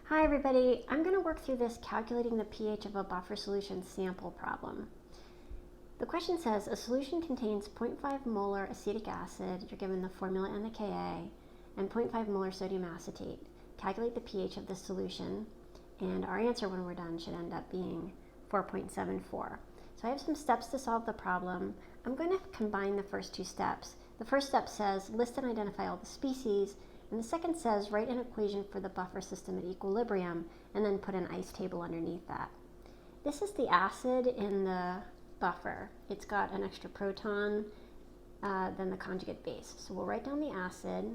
Hi everybody, I'm going to work through this calculating the pH of a buffer solution sample problem. The question says a solution contains 0.5 molar acetic acid, you're given the formula and the Ka, and 0.5 molar sodium acetate. Calculate the pH of this solution, and our answer when we're done should end up being 4.74. So I have some steps to solve the problem. I'm going to combine the first two steps. The first step says list and identify all the species, and the second says write an equation for the buffer system at equilibrium and then put an ice table underneath that. This is the acid in the buffer. It's got an extra proton than the conjugate base. So we'll write down the acid,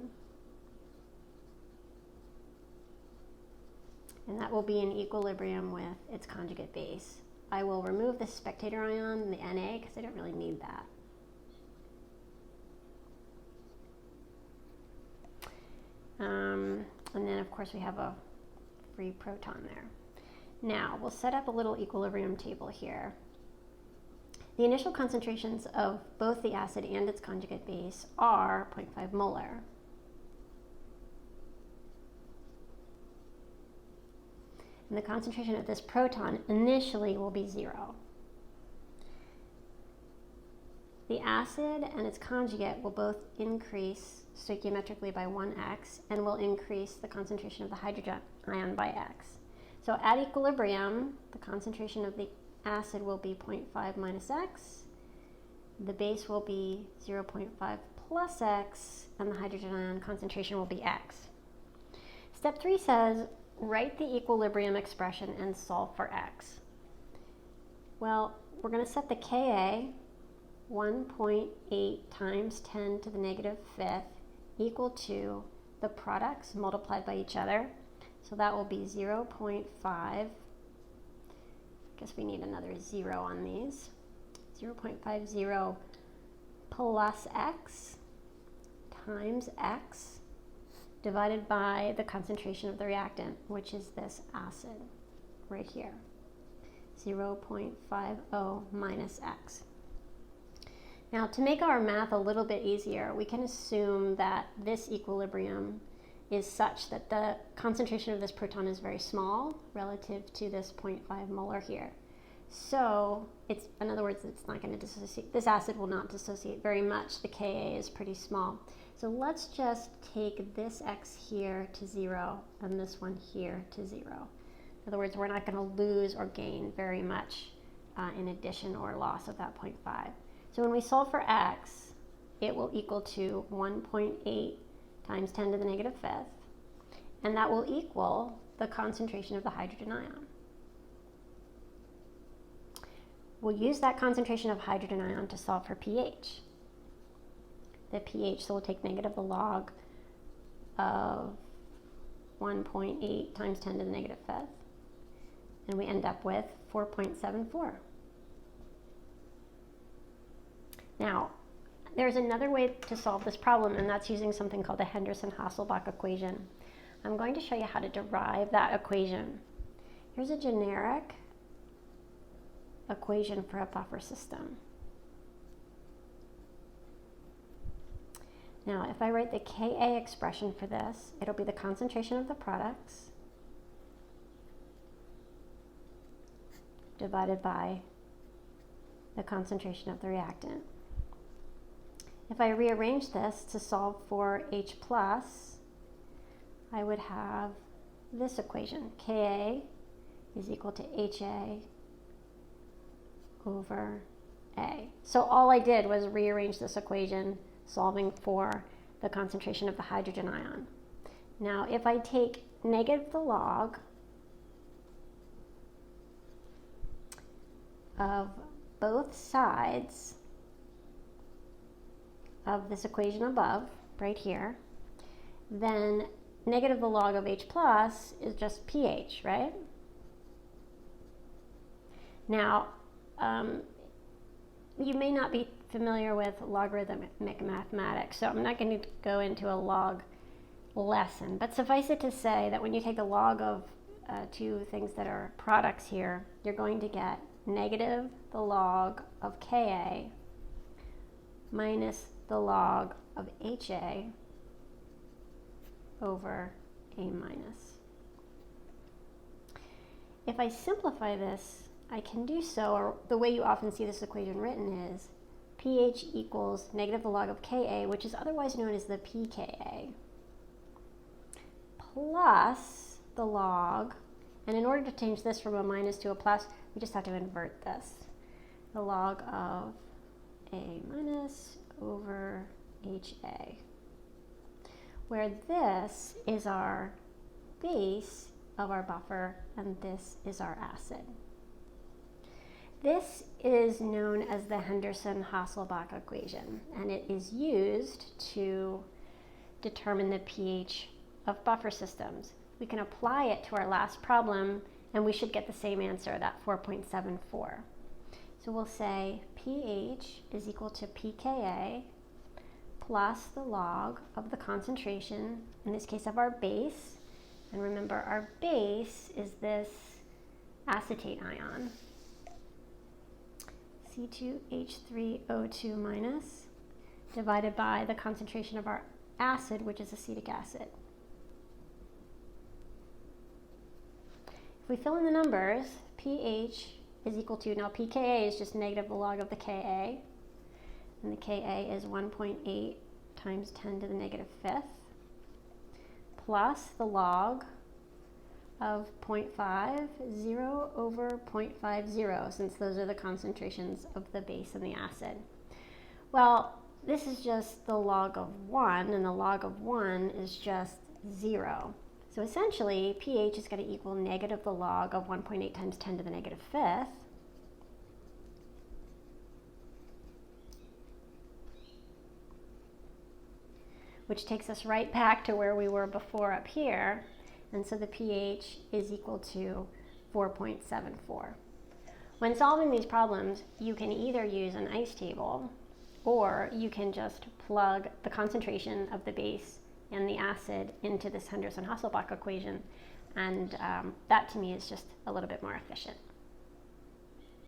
and that will be in equilibrium with its conjugate base. I will remove the spectator ion and the Na because I don't really need that. And then of course we have a free proton there. Now we'll set up a little equilibrium table here. The initial concentrations of both the acid and its conjugate base are 0.5 molar. And the concentration of this proton initially will be 0. The acid and its conjugate will both increase stoichiometrically by 1x and will increase the concentration of the hydrogen ion by x. So at equilibrium, the concentration of the acid will be 0.5 minus x, the base will be 0.5 plus x, and the hydrogen ion concentration will be x. Step 3 says write the equilibrium expression and solve for x. Well, we're going to set the Ka 1.8 times 10 to the negative fifth equal to the products multiplied by each other. So that will be 0.5. I guess we need another 0 on these. 0.50 plus x times x divided by the concentration of the reactant, which is this acid right here. 0.50 minus x. Now, to make our math a little bit easier, we can assume that this equilibrium is such that the concentration of this proton is very small relative to this 0.5 molar here. So, in other words, it's not going to dissociate. This acid will not dissociate very much. The Ka is pretty small. So let's just take this x here to 0 and this one here to 0. In other words, we're not going to lose or gain very much in addition or loss of that 0.5. So when we solve for x, it will equal to 1.8 times 10 to the negative fifth, and that will equal the concentration of the hydrogen ion. We'll use that concentration of hydrogen ion to solve for pH. The pH, so we'll take negative the log of 1.8 times 10 to the negative fifth, and we end up with 4.74. Now, there's another way to solve this problem, and that's using something called the Henderson-Hasselbalch equation. I'm going to show you how to derive that equation. Here's a generic equation for a buffer system. Now, if I write the Ka expression for this, it'll be the concentration of the products divided by the concentration of the reactant. If I rearrange this to solve for H+, I would have this equation. Ka is equal to Ha over A. So all I did was rearrange this equation, solving for the concentration of the hydrogen ion. Now, if I take negative the log of both sides of this equation above, right here, then negative the log of H plus is just pH, right? Now, you may not be familiar with logarithmic mathematics, so I'm not going to go into a log lesson, but suffice it to say that when you take the log of two things that are products here, you're going to get negative the log of Ka minus the log of Ha over A minus. if I simplify this, I can do so, or the way you often see this equation written is pH equals negative the log of Ka, which is otherwise known as the pKa, plus the log, and in order to change this from a minus to a plus, we just have to invert this. The log of A minus over HA, where this is our base of our buffer and this is our acid. This is known as the Henderson-Hasselbalch equation, and it is used to determine the pH of buffer systems. We can apply it to our last problem and we should get the same answer, that 4.74. So we'll say pH is equal to pKa plus the log of the concentration, in this case of our base. And remember, our base is this acetate ion, C2H3O2 minus, divided by the concentration of our acid, which is acetic acid. If we fill in the numbers, pH is equal to, now pKa is just negative the log of the Ka, and the Ka is 1.8 times 10 to the negative fifth, plus the log of 0.50 over 0.50, since those are the concentrations of the base and the acid. Well, this is just the log of 1, and the log of 1 is just 0. So essentially, pH is going to equal negative the log of 1.8 times 10 to the negative fifth, which takes us right back to where we were before up here. And so the pH is equal to 4.74. When solving these problems, you can either use an ice table, or you can just plug the concentration of the base and the acid into this Henderson-Hasselbalch equation, and that to me is just a little bit more efficient.